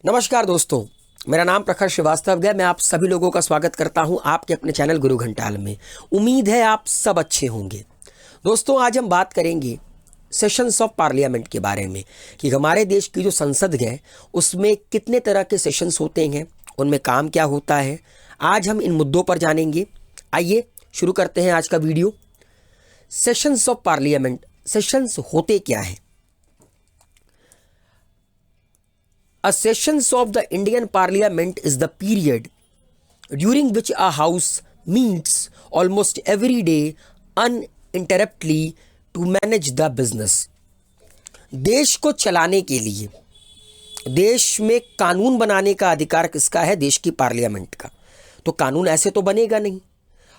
नमस्कार दोस्तों, मेरा नाम प्रखर श्रीवास्तव है। मैं आप सभी लोगों का स्वागत करता हूं आपके अपने चैनल गुरु घंटाल में। उम्मीद है आप सब अच्छे होंगे। दोस्तों, आज हम बात करेंगे सेशंस ऑफ पार्लियामेंट के बारे में कि हमारे देश की जो संसद है उसमें कितने तरह के सेशंस होते हैं, उनमें काम क्या होता है। आज हम इन मुद्दों पर जानेंगे। आइए शुरू करते हैं आज का video. Sessions of parliament, sessions होते क्या है? A sessions of the Indian Parliament is the period during which a house meets almost every day uninterruptedly to manage the business. देश को चलाने के लिए, देश में कानून बनाने का अधिकार किसका है? देश की पार्लियामेंट का। तो कानून ऐसे तो बनेगा नहीं।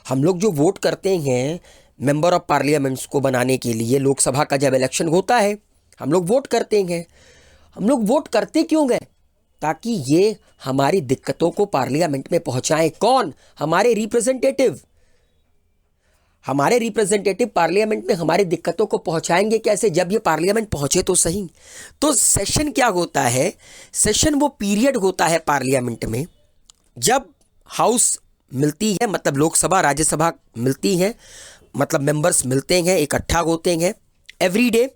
हम लोग जो वोट करते हैं मेंबर ऑफ पार्लियामेंट्स को बनाने के लिए, लोकसभा का जब इलेक्शन होता है हम लोग वोट करते हैं। हम लोग वोट करते क्यों गए? ताकि ये हमारी दिक्कतों को पार्लियामेंट में पहुंचाएं। कौन? हमारे रिप्रेजेंटेटिव। हमारे रिप्रेजेंटेटिव पार्लियामेंट में हमारी दिक्कतों को पहुंचाएंगे कैसे? जब ये पार्लियामेंट पहुंचे तो सही। तो सेशन क्या होता है? सेशन वो पीरियड होता है पार्लियामेंट में जब हाउस मिलती है, मतलब लोकसभा राज्यसभा मिलती है, मतलब मेंबर्स मिलते हैं, इकट्ठा होते हैं एवरी डे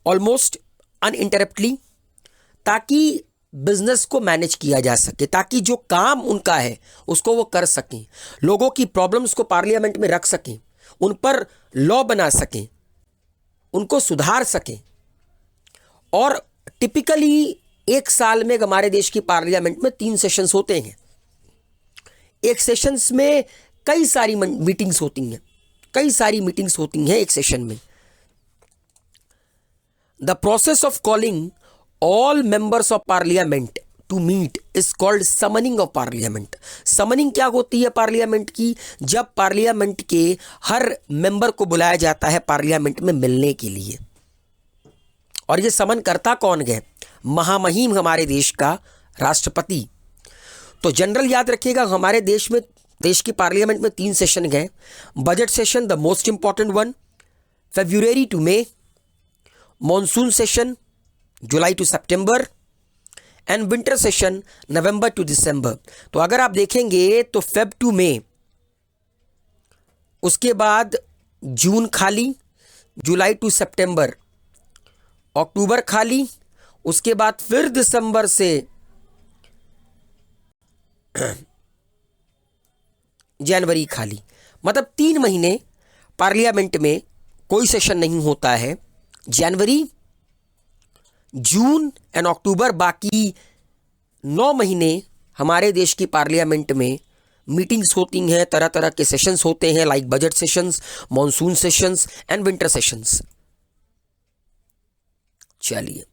ऑलमोस्ट अनइंटरप्टली, ताकि बिजनेस को मैनेज किया जा सके, ताकि जो काम उनका है उसको वो कर सकें, लोगों की प्रॉब्लम्स को पार्लियामेंट में रख सकें, उन पर लॉ बना सकें, उनको सुधार सकें। और टिपिकली एक साल में हमारे देश की पार्लियामेंट में 3 सेशंस होते हैं। एक सेशंस में कई सारी मीटिंग्स होती हैं, एक सेशन में। The process of calling all members of parliament to meet is called summoning of parliament. Summoning क्या होती है पार्लियामेंट की? जब पार्लियामेंट के हर मेंबर को बुलाया जाता है पार्लियामेंट में मिलने के लिए। और ये समन करता कौन है? महामहिम हमारे देश का राष्ट्रपति। तो जनरल याद रखिएगा, हमारे देश की पार्लियामेंट में 3 सेशन हैं। Budget session the most important one, February to May, monsoon session July to September, and winter session November to December. तो अगर आप देखेंगे तो फेब टू मई, उसके बाद जून खाली, जुलाई टू सितंबर, अक्टूबर खाली, उसके बाद फिर दिसंबर से जनवरी खाली। मतलब 3 महीने पार्लियामेंट में कोई सेशन नहीं होता है। जनवरी, जून एंड अक्टूबर, बाकी 9 महीने हमारे देश की पार्लियामेंट में मीटिंग्स होती हैं, तरह तरह के सेशंस होते हैं, like budget sessions, monsoon sessions and winter sessions. चलिए,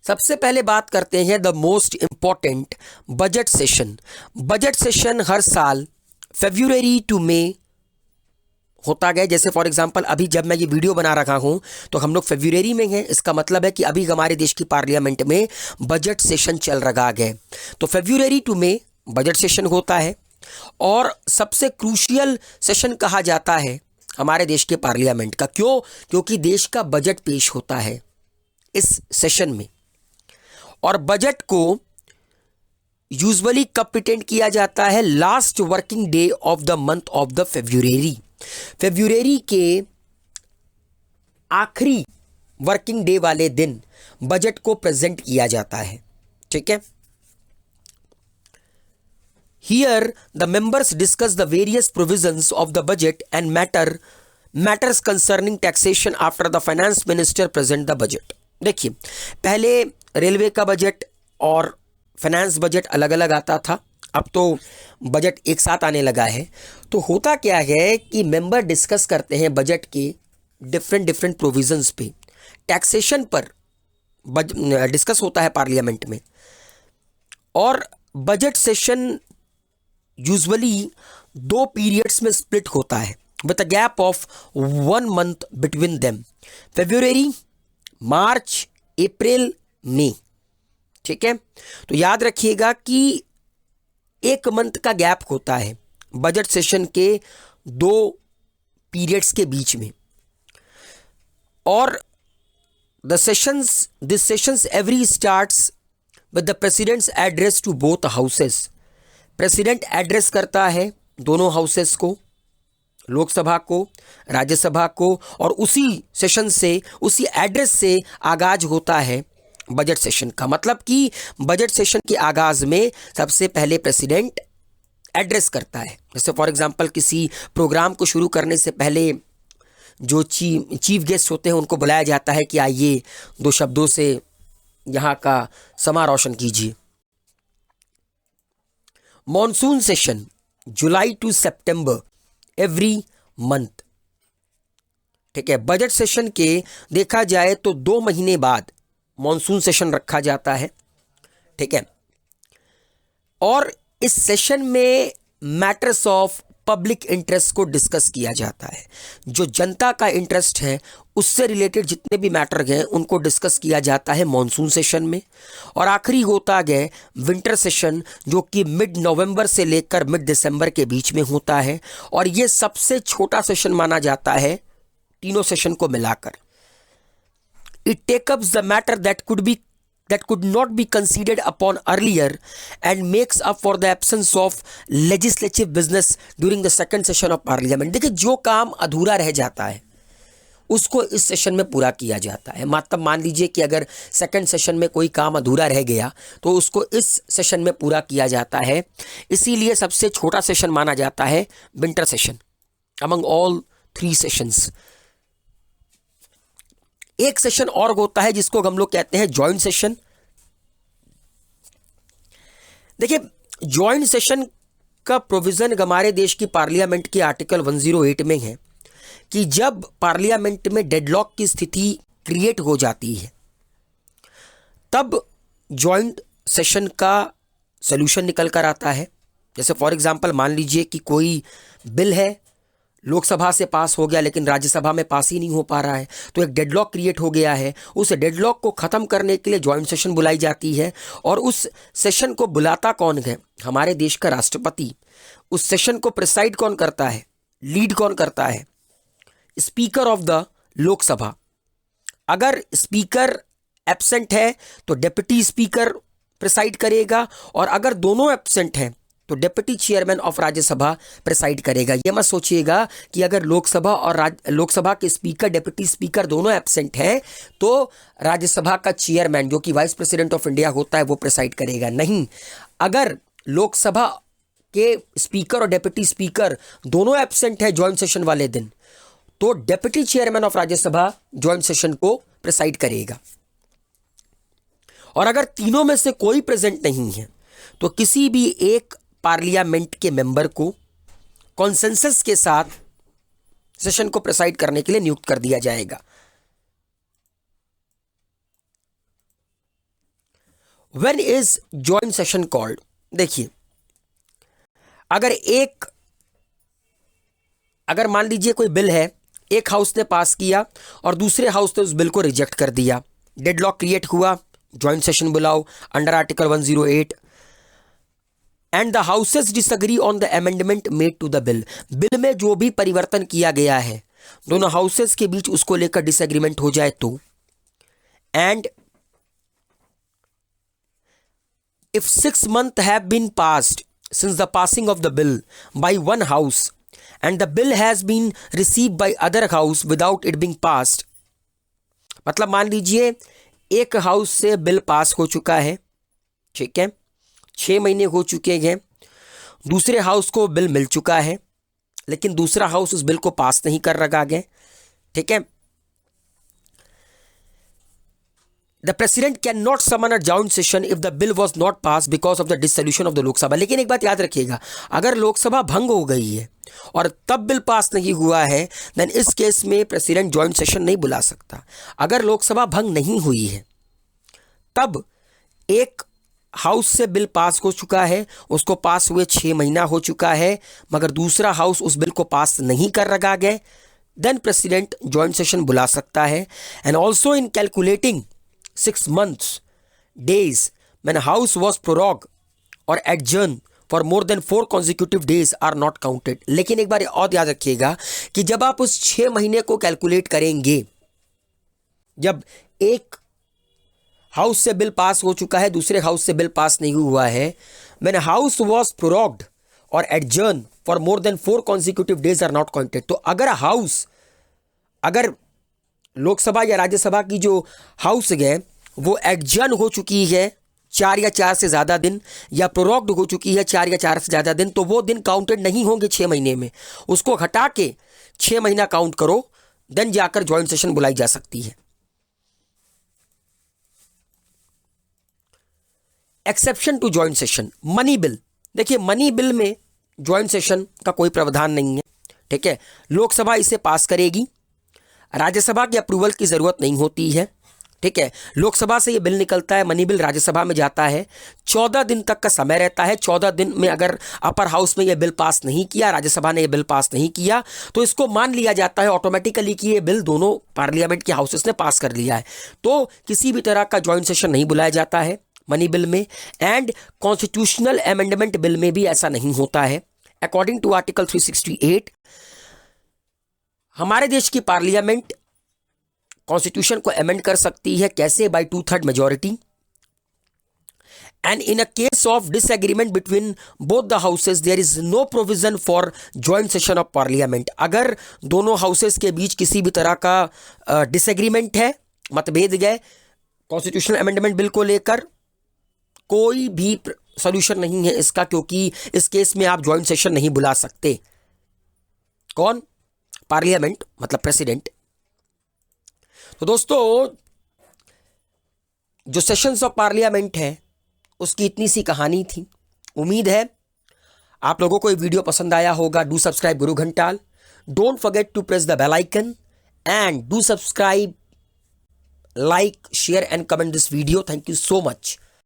सबसे पहले बात करते हैं the most important budget session. Budget session हर साल February to May होता गया। जैसे फॉर एग्जांपल अभी जब मैं ये वीडियो बना रहा हूं तो हम लोग फरवरी में हैं, इसका मतलब है कि अभी हमारे देश की पार्लियामेंट में बजट सेशन चल रहा है। तो February to May budget session होता है और सबसे क्रूशियल सेशन कहा जाता है हमारे देश के पार्लियामेंट का। क्यों? क्योंकि देश का बजट पेश होता है इस सेशन में। और बजट को यूजुअली कब प्रिटेंड किया जाता है? Last working day of the month of the फरवरी के आखिरी वर्किंग डे वाले दिन बजट को प्रेजेंट किया जाता है। ठीक है। Here the members discuss the various provisions of the budget and matters concerning taxation after the finance minister present the budget. देखिए, पहले रेलवे का बजट और फाइनेंस बजट अलग अलग आता था, अब तो बजट एक साथ आने लगा है। तो होता क्या है कि मेंबर डिस्कस करते हैं बजट के डिफरेंट प्रोविजंस पे, टैक्सेशन पर डिस्कस होता है पार्लियामेंट में। और बजट सेशन यूजुअली 2 पीरियड्स में स्प्लिट होता है with a gap of 1 month between them. February, मार्च, अप्रैल, मई। ठीक है। तो याद रखिएगा कि 1 मंथ का गैप होता है बजट सेशन के 2 पीरियड्स के बीच में। और This sessions every starts with the president's address to both houses. President address करता है दोनों हाउसेस को, लोकसभा को, राज्यसभा को, और उसी सेशन से, उसी एड्रेस से आगाज होता है बजट सेशन का। मतलब कि बजट सेशन के आगाज में सबसे पहले प्रेसिडेंट एड्रेस करता है। जैसे फॉर एग्जांपल किसी प्रोग्राम को शुरू करने से पहले जो चीफ गेस्ट होते हैं उनको बुलाया जाता है कि आइए 2 शब्दों से यहाँ का समा रोशन कीजिए। Monsoon session July to September every month. ठीक है, बजट सेशन के देखा जाए तो 2 महीने बाद मॉनसून सेशन रखा जाता है। ठीक है, और इस सेशन में मैटर्स ऑफ पब्लिक इंटरेस्ट को डिस्कस किया जाता है। जो जनता का इंटरेस्ट है उससे रिलेटेड जितने भी मैटर हैं उनको डिस्कस किया जाता है मॉनसून सेशन में। और आखिरी होता गया विंटर सेशन, जो कि मिड नवंबर से लेकर मिड दिसंबर के बीच में होता है, और ये सबसे छोटा सेशन माना जाता है तीनों सेशन को मिलाकर। It takes up the matter that could not be considered upon earlier and makes up for the absence of legislative business during the second session of parliament। देखिए, जो काम अधूरा रह जाता है उसको इस सेशन में पूरा किया जाता है। मतलब मान लीजिए कि अगर सेकंड सेशन में कोई काम अधूरा रह गया तो उसको इस सेशन में पूरा किया जाता है। इसीलिए सबसे छोटा सेशन माना जाता है winter session among all 3 sessions. एक सेशन और होता है जिसको हम लोग कहते हैं जॉइंट सेशन। देखिए, जॉइंट सेशन का प्रोविजन हमारे देश की पार्लियामेंट के आर्टिकल 108 में है कि जब पार्लियामेंट में डेडलॉक की स्थिति क्रिएट हो जाती है तब जॉइंट सेशन का सॉल्यूशन निकल कर आता है। जैसे फॉर एग्जांपल मान लीजिए कि कोई बिल है, लोकसभा से पास हो गया लेकिन राज्यसभा में पास ही नहीं हो पा रहा है, तो एक डेडलॉक क्रिएट हो गया है। उस डेडलॉक को ख़त्म करने के लिए जॉइंट सेशन बुलाई जाती है, और उस सेशन को बुलाता कौन है? हमारे देश का राष्ट्रपति। उस सेशन को प्रिसाइड कौन करता है, लीड कौन करता है? Speaker of the Lok Sabha. अगर स्पीकर एब्सेंट है तो डिप्टी स्पीकर प्रिसाइड करेगा, और अगर दोनों एब्सेंट हैं तो deputy chairman of Rajya Sabha preside करेगा। यह मत सोचिएगा कि अगर लोकसभा के स्पीकर, डिप्टी स्पीकर दोनों एब्सेंट हैं तो राज्यसभा का चेयरमैन, जो कि वाइस प्रेसिडेंट ऑफ इंडिया होता है, वो प्रिसाइड करेगा। नहीं, अगर लोकसभा के स्पीकर और डिप्टी स्पीकर दोनों एब्सेंट है जॉइंट सेशन वाले दिन, तो deputy chairman of Rajya Sabha joint session को प्रिसाइड करेगा। और अगर तीनों में से कोई प्रेजेंट नहीं है तो किसी भी एक पार्लियामेंट के मेंबर को कॉन्सेंसस के साथ सेशन को प्रिसाइड करने के लिए नियुक्त कर दिया जाएगा। When is joint session called? देखिए, अगर मान लीजिए कोई बिल है, एक हाउस ने पास किया और दूसरे हाउस ने उस बिल को रिजेक्ट कर दिया, डेडलॉक क्रिएट हुआ, जॉइंट सेशन बुलाओ under article 108। And the houses disagree on the amendment made to the bill. Bill में जो भी परिवर्तन किया गया है दोनों हाउसेस के बीच उसको लेकर डिसएग्रीमेंट हो जाए तो, and if 6 months have been passed since the passing of the bill by one house and the bill has been received by other house without it being passed। मतलब मान लीजिए एक हाउस से बिल पास हो चुका है, ठीक है, 6 महीने हो चुके हैं, दूसरे हाउस को बिल मिल चुका है लेकिन दूसरा हाउस उस बिल को पास नहीं कर रहा है, ठीक है। The president cannot summon a joint session if the bill was not passed because of the dissolution of the Lok Sabha. लेकिन एक बात याद रखिएगा, अगर लोकसभा भंग हो गई है और तब बिल पास नहीं हुआ है, देन इस केस में प्रेसिडेंट जॉइंट सेशन नहीं बुला सकता। अगर लोकसभा भंग नहीं हुई है तब एक हाउस से बिल पास हो चुका है, उसको पास हुए 6 महीना हो चुका है, मगर दूसरा हाउस उस बिल को पास नहीं कर रहा है, देन प्रेसिडेंट जॉइंट सेशन बुला सकता है। And also in calculating 6 months days when house was prorogued or adjourned for more than 4 consecutive days are not counted। लेकिन एक बार और याद रखिएगा कि जब आप उस 6 महीने को कैलकुलेट करेंगे, जब एक हाउस से बिल पास हो चुका है, दूसरे हाउस से बिल पास नहीं हुआ है, व्हेन हाउस वॉज प्रोरोग्ड और adjourn for more than 4 consecutive days are not counted. तो अगर लोकसभा या राज्यसभा की जो हाउस है वो एडजर्न हो चुकी है 4 या 4 से ज़्यादा दिन, या प्रोरोग्ड हो चुकी है 4 या 4 से ज़्यादा दिन, तो वो दिन काउंटेड नहीं होंगे 6 महीने में। उसको हटा के 6 महीना काउंट करो, देन जाकर ज्वाइंट सेशन बुलाई जा सकती है। Exception to joint session, money bill. देखिए, मनी बिल में ज्वाइंट सेशन का कोई प्रावधान नहीं है, ठीक है। लोकसभा इसे पास करेगी, राज्यसभा की अप्रूवल की जरूरत नहीं होती है, ठीक है। लोकसभा से ये बिल निकलता है, मनी बिल राज्यसभा में जाता है, 14 दिन तक का समय रहता है। 14 दिन में अगर अपर हाउस में ये बिल पास नहीं किया, राज्यसभा ने ये बिल पास नहीं किया, तो इसको मान लिया जाता है ऑटोमेटिकली कि ये बिल दोनों पार्लियामेंट के हाउसेस ने पास कर लिया है। तो किसी भी तरह का ज्वाइंट सेशन नहीं बुलाया जाता है मनी बिल में, एंड कॉन्स्टिट्यूशनल अमेंडमेंट बिल में भी ऐसा नहीं होता है। अकॉर्डिंग टू आर्टिकल 368, हमारे देश की पार्लियामेंट कॉन्स्टिट्यूशन को अमेंड कर सकती है, कैसे? By 2/3 majority. And in a case of disagreement between both the houses there is no provision for joint session of parliament. अगर दोनों हाउसेस के बीच किसी भी तरह का डिसएग्रीमेंट है, मतभेद है कॉन्स्टिट्यूशनल अमेंडमेंट बिल को लेकर, कोई भी सॉल्यूशन नहीं है इसका, क्योंकि इस केस में आप ज्वाइंट सेशन नहीं बुला सकते। कौन? पार्लियामेंट, मतलब प्रेसिडेंट। तो दोस्तों, जो सेशंस ऑफ पार्लियामेंट है उसकी इतनी सी कहानी थी। उम्मीद है आप लोगों को ये वीडियो पसंद आया होगा। Do subscribe Guru Ghantal, don't forget to press the bell icon, and do subscribe, like, share and comment this video. Thank you so much.